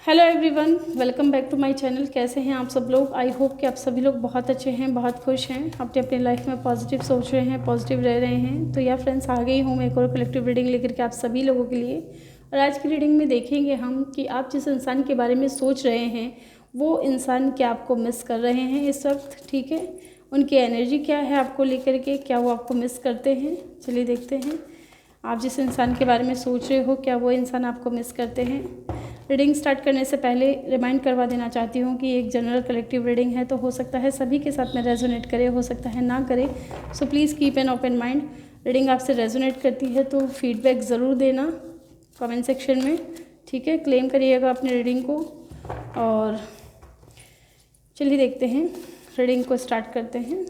Hello everyone, welcome back to my channel. कैसे हैं आप सब लोग? आई होप कि आप सभी लोग बहुत अच्छे हैं, बहुत खुश हैं, अपने अपनी लाइफ में पॉजिटिव सोच रहे हैं, पॉजिटिव रह रहे हैं। तो या फ्रेंड्स, आ गई हूँ एक और कलेक्टिव रीडिंग लेकर के आप सभी लोगों के लिए। और आज की रीडिंग में देखेंगे हम कि आप जिस इंसान के बारे में सोच रहे हैं वो इंसान क्या आपको मिस कर रहे हैं इस वक्त। ठीक है, उनकी एनर्जी क्या है आपको लेकर के, क्या वो आपको मिस करते हैं। चलिए देखते हैं, आप जिस इंसान के बारे में सोच रहे हो क्या वो इंसान आपको मिस करते हैं। रीडिंग स्टार्ट करने से पहले रिमाइंड करवा देना चाहती हूँ कि एक जनरल कलेक्टिव रीडिंग है, तो हो सकता है सभी के साथ में रेजोनेट करे, हो सकता है ना करे। So please keep an open mind. Reading आपसे रेजोनेट करती है तो फीडबैक ज़रूर देना कमेंट सेक्शन में। ठीक है, क्लेम करिएगा अपनी रीडिंग को। और चलिए देखते हैं, रीडिंग को स्टार्ट करते हैं।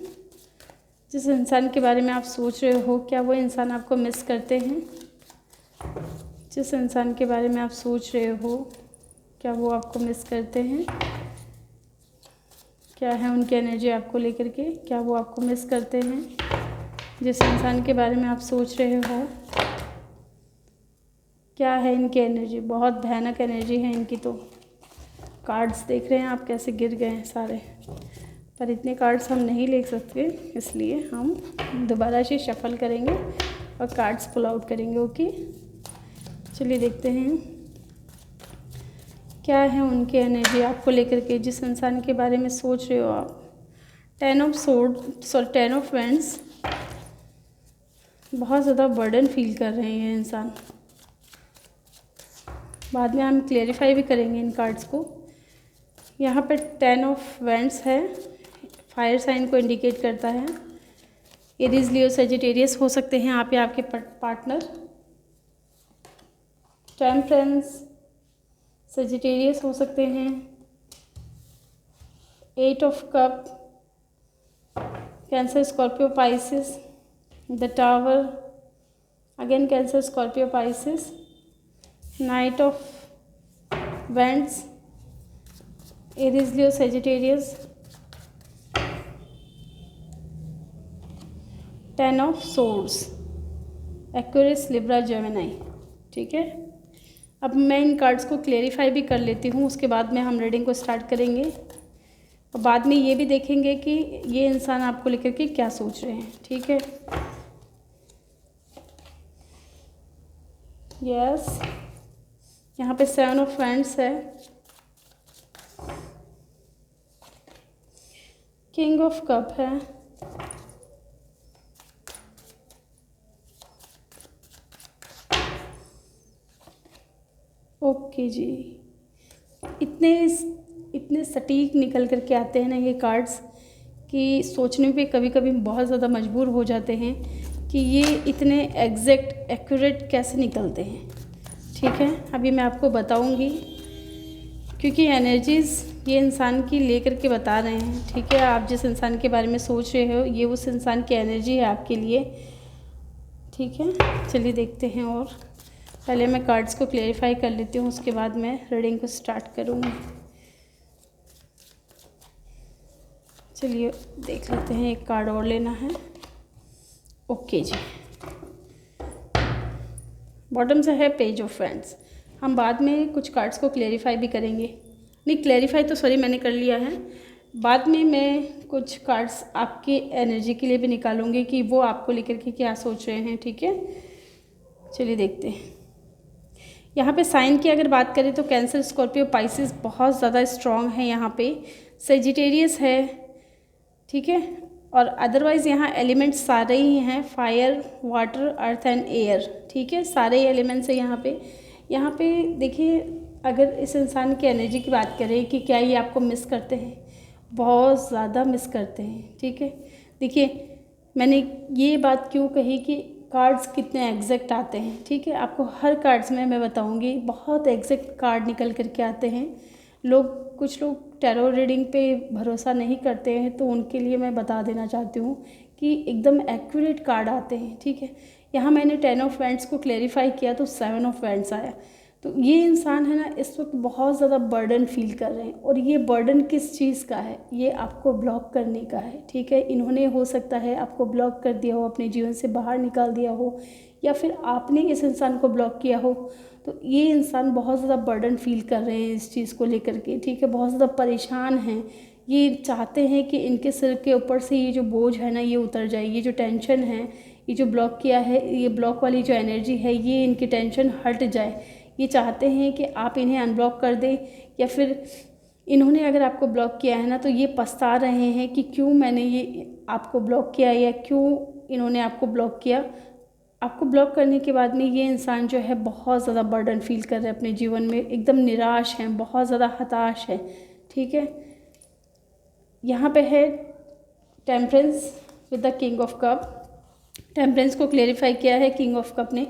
जिस इंसान के बारे में आप सोच रहे हो क्या वो इंसान आपको मिस करते हैं। जिस इंसान के बारे में आप सोच रहे हो क्या वो आपको मिस करते हैं। क्या है उनकी एनर्जी आपको लेकर के, क्या वो आपको मिस करते हैं। जिस इंसान के बारे में आप सोच रहे हो क्या है इनकी एनर्जी। बहुत भयानक एनर्जी है इनकी। तो कार्ड्स देख रहे हैं आप कैसे गिर गए हैं सारे, पर इतने कार्ड्स हम नहीं ले सकते, इसलिए हम दोबारा से शफल करेंगे और कार्ड्स पुल आउट करेंगे। ओके, चलिए देखते हैं क्या है उनकी एनर्जी आपको लेकर के, जिस इंसान के बारे में सोच रहे हो आप। 10 ऑफ सोर्ड 10 ऑफ वैंड्स। बहुत ज़्यादा बर्डन फील कर रहे हैं इंसान। बाद में हम क्लेरिफाई भी करेंगे इन कार्ड्स को। यहाँ पे 10 ऑफ वैंड्स है, फायर साइन को इंडिकेट करता है। एरीज, लियो, सजिटेरियस हो सकते हैं आप या आपके पार्टनर। टेम्परेंस, सजिटेरियस हो सकते हैं। 8 of cup, cancer, Scorpio, Pisces. The tower, again cancer, Scorpio, Pisces. Night of wands, Aries, Leo, Sagittarius. 10 of swords, Aquarius, Libra, Gemini. ठीक है, अब मैं इन कार्ड्स को क्लेरिफाई भी कर लेती हूँ, उसके बाद में हम रीडिंग को स्टार्ट करेंगे। और बाद में ये भी देखेंगे कि ये इंसान आपको लेकर के क्या सोच रहे हैं। ठीक है, यस, यहाँ पे 7 ऑफ वैंड्स है, किंग ऑफ कप है, ओके जी। इतने सटीक निकल कर के आते हैं ना ये कार्ड्स कि सोचने पे कभी कभी बहुत ज़्यादा मजबूर हो जाते हैं कि ये इतने एग्जैक्ट एक्यूरेट कैसे निकलते हैं। ठीक है, अभी मैं आपको बताऊंगी, क्योंकि एनर्जीज़ ये इंसान की लेकर के बता रहे हैं। ठीक है, आप जिस इंसान के बारे में सोच रहे हो ये उस इंसान की एनर्जी है आपके लिए। ठीक है, चलिए देखते हैं। और पहले मैं कार्ड्स को क्लेरिफाई कर लेती हूँ, उसके बाद मैं रीडिंग को स्टार्ट करूँगी। चलिए देख लेते हैं, एक कार्ड और लेना है। ओके जी, बॉटम से है पेज ऑफ फ्रेंड्स। हम बाद में कुछ कार्ड्स को क्लेरिफाई भी करेंगे। नहीं, क्लेरिफाई तो सॉरी मैंने कर लिया है। बाद में मैं कुछ कार्ड्स आपकी एनर्जी के लिए भी निकालूंगी कि वो आपको लेकर के क्या सोच रहे हैं। ठीक है, चलिए देखते हैं। यहाँ पे साइन की अगर बात करें तो कैंसर, स्कॉर्पियो, पाइसिस बहुत ज़्यादा स्ट्रॉन्ग है। यहाँ पे सेजिटेरियस है। ठीक है, और अदरवाइज़ यहाँ एलिमेंट्स सारे ही हैं, fire, water, earth and air. ठीक है, सारे ही एलिमेंट्स हैं यहाँ पे देखिए, अगर इस इंसान की एनर्जी की बात करें कि क्या ये आपको मिस करते हैं, बहुत ज़्यादा मिस करते हैं। ठीक है, देखिए मैंने ये बात क्यों कही कि कार्ड्स कितने एग्जैक्ट आते हैं। ठीक है, आपको हर कार्ड्स में मैं बताऊंगी, बहुत एग्जैक्ट कार्ड निकल करके आते हैं। कुछ लोग टैरो रीडिंग पे भरोसा नहीं करते हैं, तो उनके लिए मैं बता देना चाहती हूँ कि एकदम एक्यूरेट कार्ड आते हैं। ठीक है, यहाँ मैंने 10 ऑफ वैंड्स को क्लेरिफाई किया तो 7 ऑफ वैंड्स आया। तो ये इंसान है ना इस वक्त बहुत ज़्यादा बर्डन फील कर रहे हैं, और ये बर्डन किस चीज़ का है, ये आपको ब्लॉक करने का है। ठीक है, इन्होंने हो सकता है आपको ब्लॉक कर दिया हो, अपने जीवन से बाहर निकाल दिया हो, या फिर आपने इस इंसान को ब्लॉक किया हो। तो ये इंसान बहुत ज़्यादा बर्डन फील कर रहे हैं इस चीज़ को लेकर के, ठीक है, बहुत ज़्यादा परेशान हैं। ये चाहते हैं कि इनके सिर के ऊपर से ये जो बोझ है ना ये उतर जाए, ये जो टेंशन है, ये जो ब्लॉक किया है, ये ब्लॉक वाली जो एनर्जी है ये इनकी टेंशन हट जाए। ये चाहते हैं कि आप इन्हें अनब्लॉक कर दें, या फिर इन्होंने अगर आपको ब्लॉक किया है ना तो ये पछता रहे हैं कि क्यों मैंने ये आपको ब्लॉक किया, या क्यों इन्होंने आपको ब्लॉक किया। आपको ब्लॉक करने के बाद में ये इंसान जो है बहुत ज़्यादा बर्डन फील कर रहे हैं अपने जीवन में, एकदम निराश हैं, बहुत ज़्यादा हताश है, ठीक है। यहाँ पे है temperance with the king of cup. Temperance को क्लेरिफाई किया है किंग ऑफ कप ने।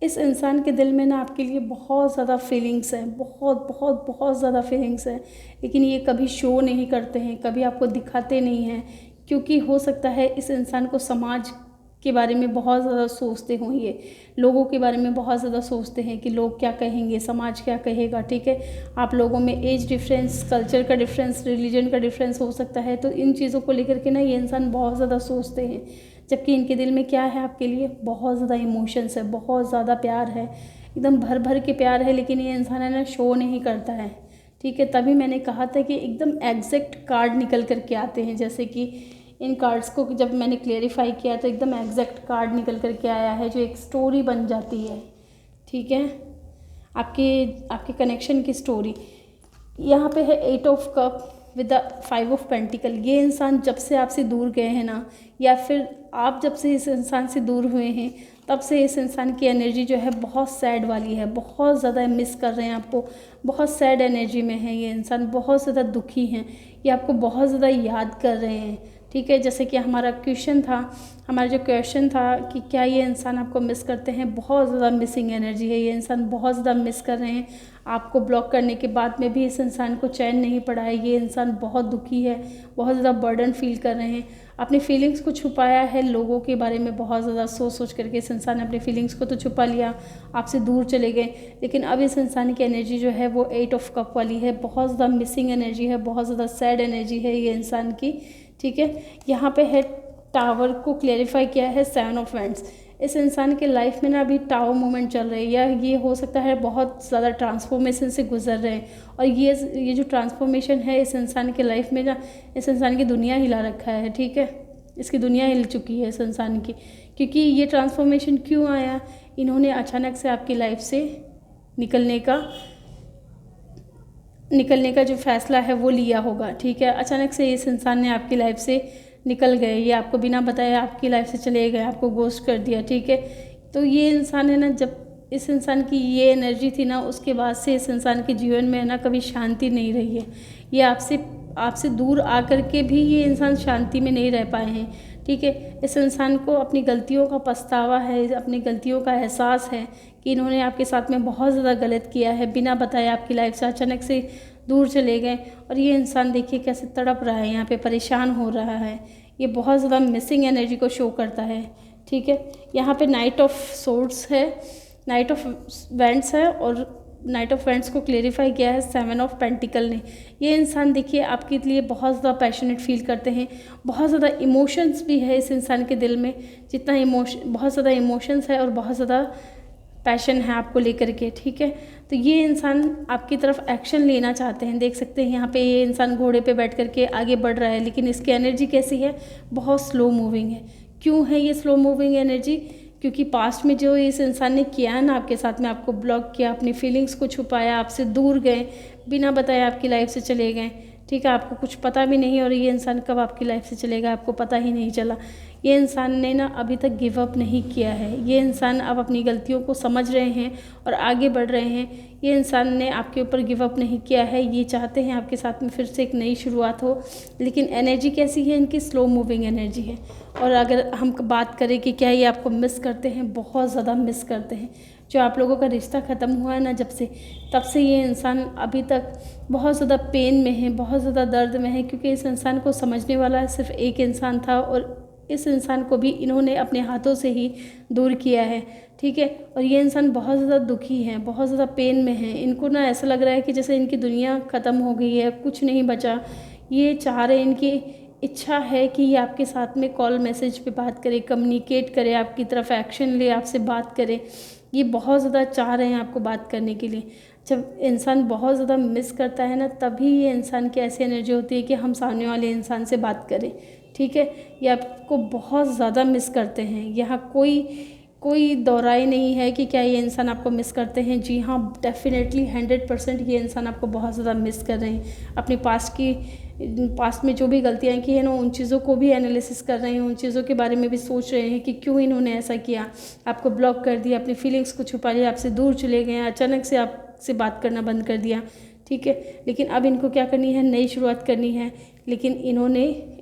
इस इंसान के दिल में ना आपके लिए बहुत ज़्यादा फीलिंग्स हैं, बहुत बहुत बहुत ज़्यादा फीलिंग्स हैं, लेकिन ये कभी शो नहीं करते हैं, कभी आपको दिखाते नहीं हैं, क्योंकि हो सकता है इस इंसान को समाज के बारे में बहुत ज़्यादा सोचते हों, ये लोगों के बारे में बहुत ज़्यादा सोचते हैं कि लोग क्या कहेंगे, समाज क्या कहेगा, ठीक है। आप लोगों में एज डिफरेंस, कल्चर का डिफरेंस, रिलीजन का डिफरेंस हो सकता है, तो इन चीज़ों को लेकर के ना ये इंसान बहुत ज़्यादा सोचते हैं। जबकि इनके दिल में क्या है आपके लिए, बहुत ज़्यादा इमोशंस है, बहुत ज़्यादा प्यार है, एकदम भर भर के प्यार है, लेकिन ये इंसान है ना शो नहीं करता है, ठीक है। तभी मैंने कहा था कि एकदम एग्जैक्ट कार्ड निकल कर के आते हैं, जैसे कि इन कार्ड्स को जब मैंने क्लेरिफाई किया तो एकदम एग्जैक्ट कार्ड निकल कर के आया है, जो एक स्टोरी बन जाती है, ठीक है, आपके कनेक्शन की स्टोरी। यहाँ पे है 8 of cup with the 5 of pentacle. ये इंसान जब से आपसे दूर गए हैं ना, या फिर आप जब से इस इंसान से दूर हुए हैं, तब से इस इंसान की एनर्जी जो है बहुत सैड वाली है, बहुत ज़्यादा मिस कर रहे हैं आपको, बहुत सैड एनर्जी में है ये इंसान, बहुत ज़्यादा दुखी हैं, ये आपको बहुत ज़्यादा याद कर रहे हैं, ठीक है। जैसे कि हमारा जो क्वेश्चन था कि क्या ये इंसान आपको मिस करते हैं, बहुत ज़्यादा मिसिंग एनर्जी है, ये इंसान बहुत ज़्यादा मिस कर रहे हैं। आपको ब्लॉक करने के बाद में भी इस इंसान को चैन नहीं पड़ा है, ये इंसान बहुत दुखी है, बहुत ज़्यादा बर्डन फील कर रहे हैं। अपनी फीलिंग्स को छुपाया है, लोगों के बारे में बहुत ज़्यादा सोच करके इस इंसान ने अपनी फीलिंग्स को तो छुपा लिया, आपसे दूर चले गए, लेकिन अब इस इंसान की एनर्जी जो है वो 8 ऑफ कप वाली है, बहुत ज़्यादा मिसिंग एनर्जी है, बहुत ज़्यादा सैड एनर्जी है ये इंसान की, ठीक है। यहाँ पे है टावर को क्लेरिफाई किया है 7 ऑफ वैंड्स। इस इंसान के लाइफ में ना अभी टावर मोमेंट चल रही है, या ये हो सकता है बहुत ज़्यादा ट्रांसफॉर्मेशन से गुजर रहे हैं, और ये जो ट्रांसफॉर्मेशन है इस इंसान के लाइफ में ना, इस इंसान की दुनिया हिला रखा है, ठीक है, इसकी दुनिया हिल चुकी है इस इंसान की। क्योंकि ये ट्रांसफॉर्मेशन क्यों आया, इन्होंने अचानक से आपकी लाइफ से निकलने का जो फैसला है वो लिया होगा, ठीक है। अचानक से इस इंसान ने आपकी लाइफ से निकल गए, ये आपको बिना बताए आपकी लाइफ से चले गए, आपको गोस्ट कर दिया, ठीक है। तो ये इंसान है ना, जब इस इंसान की ये एनर्जी थी ना, उसके बाद से इस इंसान के जीवन में है ना कभी शांति नहीं रही है। ये आपसे दूर आकर के भी ये इंसान शांति में नहीं रह पाए हैं, ठीक है। इस इंसान को अपनी गलतियों का पछतावा है, अपनी गलतियों का एहसास है कि इन्होंने आपके साथ में बहुत ज़्यादा गलत किया है, बिना बताए आपकी लाइफ से अचानक से दूर चले गए। और ये इंसान देखिए कैसे तड़प रहा है, यहाँ पे परेशान हो रहा है, ये बहुत ज़्यादा मिसिंग एनर्जी को शो करता है, ठीक है। यहाँ पे नाइट ऑफ सोर्ड्स है, नाइट ऑफ वैंड्स है, और नाइट ऑफ वैंड्स को क्लेरिफाई किया है 7 ऑफ पेंटिकल ने। ये इंसान देखिए आपके लिए बहुत ज़्यादा पैशनेट फील करते हैं, बहुत ज़्यादा इमोशंस भी है इस इंसान के दिल में, बहुत ज़्यादा इमोशंस है और बहुत ज़्यादा पैशन है आपको लेकर के, ठीक है। तो ये इंसान आपकी तरफ एक्शन लेना चाहते हैं, देख सकते हैं यहाँ पे ये इंसान घोड़े पे बैठ करके आगे बढ़ रहा है, लेकिन इसकी एनर्जी कैसी है, बहुत स्लो मूविंग है। क्यों है ये स्लो मूविंग एनर्जी, क्योंकि पास्ट में जो इस इंसान ने किया है ना आपके साथ में, आपको ब्लॉक किया, अपनी फीलिंग्स को छुपाया, आपसे दूर गए, बिना बताए आपकी लाइफ से चले गए, ठीक है। आपको कुछ पता भी नहीं, और ये इंसान कब आपकी लाइफ से चलेगा आपको पता ही नहीं चला। ये इंसान ने ना अभी तक गिव अप नहीं किया है, ये इंसान अब अपनी गलतियों को समझ रहे हैं और आगे बढ़ रहे हैं। ये इंसान ने आपके ऊपर गिव अप नहीं किया है, ये चाहते हैं आपके साथ में फिर से एक नई शुरुआत हो, लेकिन एनर्जी कैसी है इनकी, स्लो मूविंग एनर्जी है। और अगर हम बात करें कि क्या ये आपको मिस करते हैं, बहुत ज़्यादा मिस करते हैं। जो आप लोगों का रिश्ता ख़त्म हुआ है ना जब से, तब से ये इंसान अभी तक बहुत ज़्यादा पेन में है, बहुत ज़्यादा दर्द में है, क्योंकि इस इंसान को समझने वाला सिर्फ एक इंसान था, और इस इंसान को भी इन्होंने अपने हाथों से ही दूर किया है, ठीक है। और ये इंसान बहुत ज़्यादा दुखी हैं, बहुत ज़्यादा पेन में हैं, इनको ना ऐसा लग रहा है कि जैसे इनकी दुनिया ख़त्म हो गई है, कुछ नहीं बचा। ये चाह रहे, इनकी इच्छा है कि ये आपके साथ में कॉल मैसेज पे बात करे, कम्युनिकेट करे, आपकी तरफ एक्शन ले, आपसे बात करे। ये बहुत ज़्यादा चाह रहे हैं आपको बात करने के लिए। जब इंसान बहुत ज़्यादा मिस करता है ना, तभी ये इंसान की ऐसी एनर्जी होती है कि हम सामने वाले इंसान से बात करें, ठीक है। ये आपको बहुत ज़्यादा मिस करते हैं। यहाँ कोई दोहराई नहीं है कि क्या ये इंसान आपको मिस करते हैं। जी हाँ, डेफिनेटली 100% ये इंसान आपको बहुत ज़्यादा मिस कर रहे हैं। अपने पास्ट में जो भी गलतियाँ की हैं ना, उन चीज़ों को भी एनालिसिस कर रहे हैं, उन चीज़ों के बारे में भी सोच रहे हैं कि क्यों इन्होंने ऐसा किया, आपको ब्लॉक कर दिया, अपनी फीलिंग्स को छुपा लिया, आपसे दूर चले गए, अचानक से आपसे बात करना बंद कर दिया, ठीक है। लेकिन अब इनको क्या करनी है, नई शुरुआत करनी है। लेकिन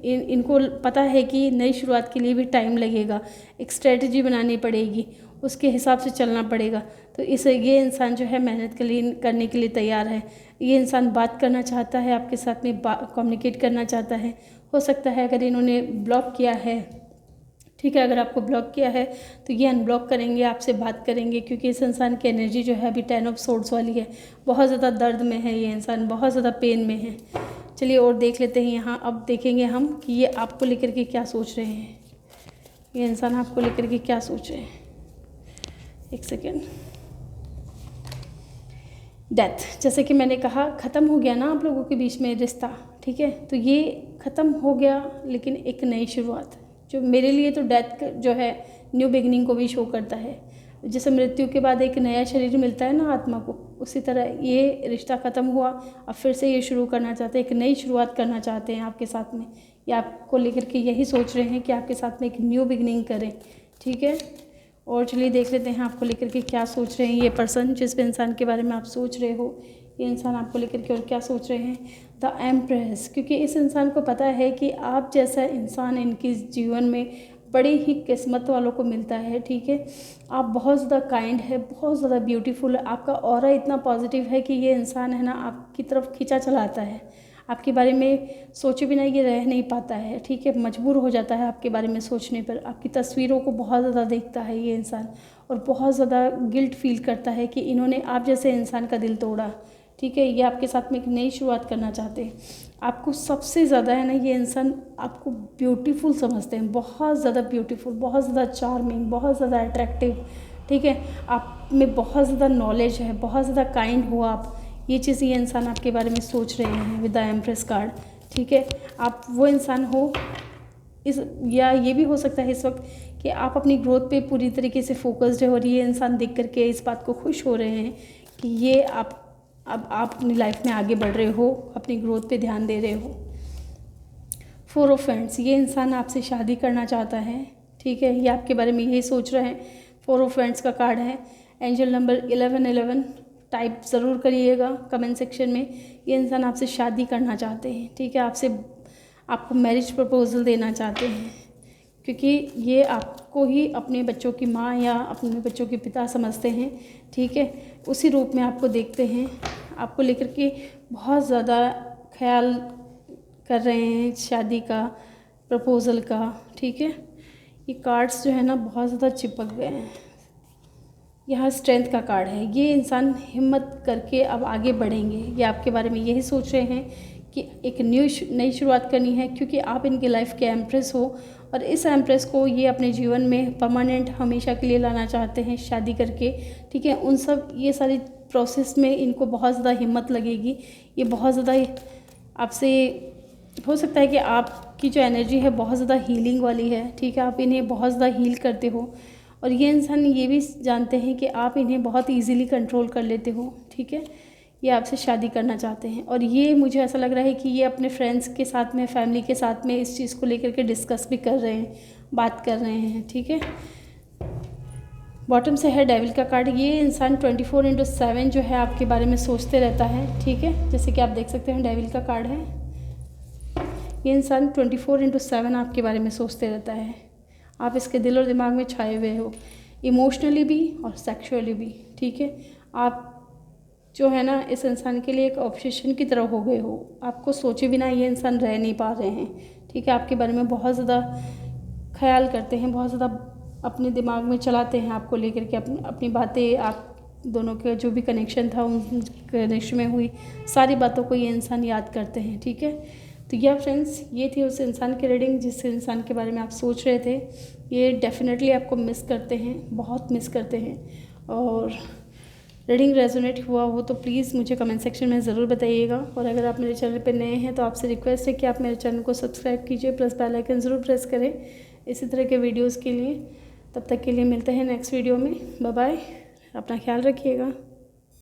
इनको पता है कि नई शुरुआत के लिए भी टाइम लगेगा, एक स्ट्रेटजी बनानी पड़ेगी, उसके हिसाब से चलना पड़ेगा। तो ये इंसान जो है मेहनत करने के लिए तैयार है। ये इंसान बात करना चाहता है, आपके साथ में कम्युनिकेट करना चाहता है। हो सकता है अगर इन्होंने ब्लॉक किया है, ठीक है, अगर आपको ब्लॉक किया है तो ये अनब्लॉक करेंगे, आपसे बात करेंगे, क्योंकि इस इंसान की एनर्जी जो है अभी 10 ऑफ सोर्ड्स वाली है। बहुत ज़्यादा दर्द में है ये इंसान, बहुत ज़्यादा पेन में है। चलिए और देख लेते हैं यहाँ। अब देखेंगे हम कि ये आपको लेकर के क्या सोच रहे हैं, ये इंसान आपको लेकर के क्या सोच रहे हैं। एक सेकेंड। डेथ, जैसे कि मैंने कहा, ख़त्म हो गया ना आप लोगों के बीच में रिश्ता, ठीक है। तो ये ख़त्म हो गया, लेकिन एक नई शुरुआत, जो मेरे लिए तो डेथ जो है न्यू बिगनिंग को भी शो करता है। जैसे मृत्यु के बाद एक नया शरीर मिलता है ना आत्मा को, उसी तरह ये रिश्ता ख़त्म हुआ, अब फिर से ये शुरू करना चाहते हैं, एक नई शुरुआत करना चाहते हैं आपके साथ में। या आपको लेकर के यही सोच रहे हैं कि आपके साथ में एक न्यू बिगनिंग करें, ठीक है। और चलिए देख लेते हैं आपको लेकर के क्या सोच रहे हैं ये पर्सन, जिस इंसान के बारे में आप सोच रहे हो। ये इंसान आपको लेकर के और क्या सोच रहे हैं। द एम्प्रेस, क्योंकि इस इंसान को पता है कि आप जैसा इंसान इनके जीवन में बड़ी ही किस्मत वालों को मिलता है, ठीक है। आप बहुत ज़्यादा काइंड है, बहुत ज़्यादा ब्यूटीफुल है, आपका ऑरा इतना पॉजिटिव है कि ये इंसान है ना आपकी तरफ खींचा चलाता है। आपके बारे में सोचे बिना ये रह नहीं पाता है, ठीक है, मजबूर हो जाता है आपके बारे में सोचने पर। आपकी तस्वीरों को बहुत ज़्यादा देखता है ये इंसान, और बहुत ज़्यादा गिल्ट फील करता है कि इन्होंने आप जैसे इंसान का दिल तोड़ा, ठीक है। ये आपके साथ में एक नई शुरुआत करना चाहते हैं। आपको सबसे ज़्यादा है ना, ये इंसान आपको ब्यूटीफुल समझते हैं, बहुत ज़्यादा ब्यूटीफुल, बहुत ज़्यादा चार्मिंग, बहुत ज़्यादा अट्रैक्टिव, ठीक है। आप में बहुत ज़्यादा नॉलेज है, बहुत ज़्यादा काइंड हो आप, ये चीज़ ये इंसान आपके बारे में सोच रहे हैं विद द एम्प्रेस कार्ड, ठीक है। आप वो इंसान हो या ये भी हो सकता है इस वक्त कि आप अपनी ग्रोथ पे पूरी तरीके से फोकस्ड है, और ये इंसान देख करके इस बात को खुश हो रहे हैं कि ये अब आप अपनी लाइफ में आगे बढ़ रहे हो, अपनी ग्रोथ पे ध्यान दे रहे हो। 4 ऑफ फ्रेंड्स, ये इंसान आपसे शादी करना चाहता है, ठीक है। ये आपके बारे में यही सोच रहे हैं। 4 ऑफ फ्रेंड्स का कार्ड है। एंजल नंबर 1111 टाइप ज़रूर करिएगा कमेंट सेक्शन में। ये इंसान आपसे शादी करना चाहते हैं, ठीक है। आपको मैरिज प्रपोजल देना चाहते हैं, क्योंकि ये आपको ही अपने बच्चों की माँ या अपने बच्चों के पिता समझते हैं, ठीक है। उसी रूप में आपको देखते हैं, आपको लेकर के बहुत ज़्यादा ख्याल कर रहे हैं शादी का, प्रपोज़ल का, ठीक है। ये कार्ड्स जो है ना बहुत ज़्यादा चिपक गए हैं। यहाँ स्ट्रेंथ का कार्ड है। ये इंसान हिम्मत करके अब आगे बढ़ेंगे। ये आपके बारे में यही सोच रहे हैं कि एक नई शुरुआत करनी है, क्योंकि आप इनकी लाइफ के एम्प्रेस हो, और इस एम्प्रेस को ये अपने जीवन में परमानेंट हमेशा के लिए लाना चाहते हैं शादी करके, ठीक है। ये सारी प्रोसेस में इनको बहुत ज़्यादा हिम्मत लगेगी। ये बहुत ज़्यादा आपसे, हो सकता है कि आपकी जो एनर्जी है बहुत ज़्यादा हीलिंग वाली है, ठीक है। आप इन्हें बहुत ज़्यादा हील करते हो, और ये इंसान ये भी जानते हैं कि आप इन्हें बहुत इजीली कंट्रोल कर लेते हो, ठीक है। ये आपसे शादी करना चाहते हैं, और ये मुझे ऐसा लग रहा है कि ये अपने फ्रेंड्स के साथ में, फैमिली के साथ में इस चीज़ को लेकर के डिस्कस भी कर रहे हैं, बात कर रहे हैं, ठीक है। बॉटम से है डेविल का कार्ड। ये इंसान 24/7 जो है आपके बारे में सोचते रहता है, ठीक है। जैसे कि आप देख सकते हैं डेविल का कार्ड है। ये इंसान 24/7 आपके बारे में सोचते रहता है। आप इसके दिल और दिमाग में छाए हुए हो, इमोशनली भी और सेक्सुअली भी, ठीक है। आप जो है ना इस इंसान के लिए एक ऑब्सेशन की तरह हो गए हो। आपको सोचे बिना ये इंसान रह नहीं पा रहे हैं, ठीक है। आपके बारे में बहुत ज़्यादा ख्याल करते हैं, बहुत ज़्यादा अपने दिमाग में चलाते हैं आपको लेकर के, अपनी बातें, आप दोनों का जो भी कनेक्शन था उन कनेक्शन में हुई सारी बातों को ये इंसान याद करते हैं, ठीक है। तो या फ्रेंड्स, ये थी उस इंसान की रीडिंग जिस इंसान के बारे में आप सोच रहे थे। ये डेफिनेटली आपको मिस करते हैं, बहुत मिस करते हैं, और रीडिंग रेजोनेट हुआ हो तो प्लीज़ मुझे कमेंट सेक्शन में ज़रूर बताइएगा। और अगर आप मेरे चैनल पर नए हैं तो आपसे रिक्वेस्ट है कि आप मेरे चैनल को सब्सक्राइब कीजिए, प्लस बेल आइकन ज़रूर प्रेस करें इसी तरह के वीडियोज़ के लिए। तब तक के लिए मिलते हैं नेक्स्ट वीडियो में। बाय बाय, अपना ख्याल रखिएगा।